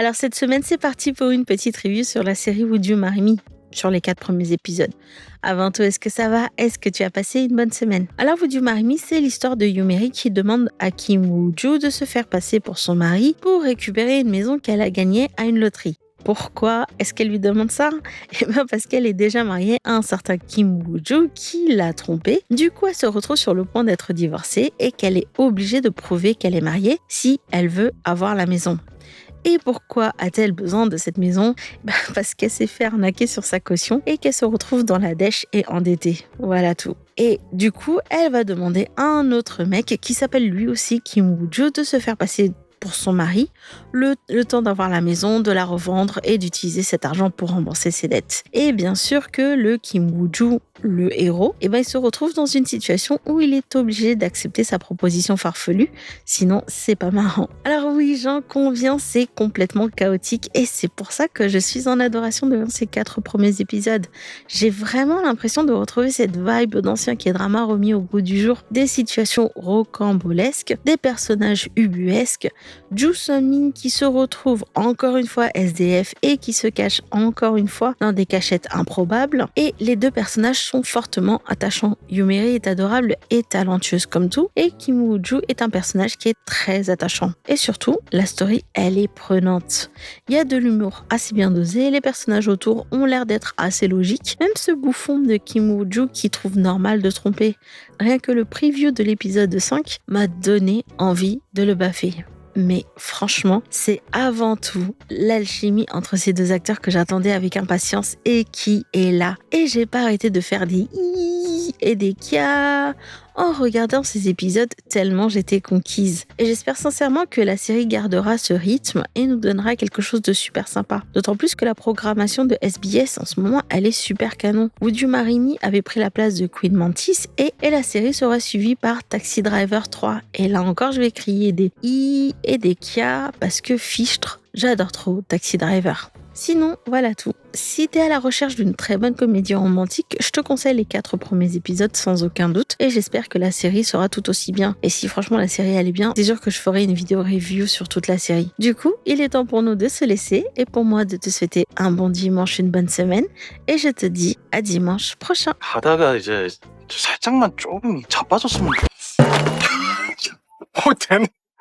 Alors cette semaine, c'est parti pour une petite review sur la série Would You Marry Me, sur les 4 premiers épisodes. Avant tout, est-ce que ça va? Est-ce que tu as passé une bonne semaine? Alors Would You Marry Me, c'est l'histoire de Yumeri qui demande à Kim Woo-joo de se faire passer pour son mari pour récupérer une maison qu'elle a gagnée à une loterie. Pourquoi est-ce qu'elle lui demande ça? Eh bien parce qu'elle est déjà mariée à un certain Kim Woo-joo qui l'a trompée. Du coup, elle se retrouve sur le point d'être divorcée et qu'elle est obligée de prouver qu'elle est mariée si elle veut avoir la maison. Et pourquoi a-t-elle besoin de cette maison? Parce qu'elle s'est fait arnaquer sur sa caution et qu'elle se retrouve dans la dèche et endettée. Voilà tout. Et du coup, elle va demander à un autre mec qui s'appelle lui aussi Kim Woo-joo de se faire passer pour son mari, le temps d'avoir la maison, de la revendre et d'utiliser cet argent pour rembourser ses dettes. Et bien sûr que le Kim Woo-joo, le héros, il se retrouve dans une situation où il est obligé d'accepter sa proposition farfelue, sinon c'est pas marrant. Alors oui, j'en conviens, c'est complètement chaotique et c'est pour ça que je suis en adoration devant ces 4 premiers épisodes. J'ai vraiment l'impression de retrouver cette vibe d'ancien K-drama remis au goût du jour, des situations rocambolesques, des personnages ubuesques, Joo Sun-min qui se retrouve encore une fois SDF et qui se cache encore une fois dans des cachettes improbables, et les deux personnages sont fortement attachants. Yumeri est adorable et talentueuse comme tout, et Kim Woo-joo est un personnage qui est très attachant. Et surtout, la story, elle est prenante. Il y a de l'humour assez bien dosé, les personnages autour ont l'air d'être assez logiques, même ce bouffon de Kim Woo-joo qui trouve normal de tromper. Rien que le preview de l'épisode 5 m'a donné envie de le baffer. Mais franchement, c'est avant tout l'alchimie entre ces deux acteurs que j'attendais avec impatience et qui est là. Et j'ai pas arrêté de faire des i et des kia en regardant ces épisodes tellement j'étais conquise. Et j'espère sincèrement que la série gardera ce rythme et nous donnera quelque chose de super sympa. D'autant plus que la programmation de SBS en ce moment, elle est super canon. Would You Marry Me avait pris la place de Queen Mantis et la série sera suivie par Taxi Driver 3. Et là encore, je vais crier des i et des kia parce que fichtre, j'adore trop Taxi Driver. Sinon, voilà tout. Si t'es à la recherche d'une très bonne comédie romantique, je te conseille les 4 premiers épisodes sans aucun doute et j'espère que la série sera tout aussi bien. Et si franchement la série elle est bien, c'est sûr que je ferai une vidéo review sur toute la série. Du coup, il est temps pour nous de se laisser et pour moi de te souhaiter un bon dimanche, une bonne semaine et je te dis à dimanche prochain. 가다가 이제 살짝만 조금 자빠졌으면 되네.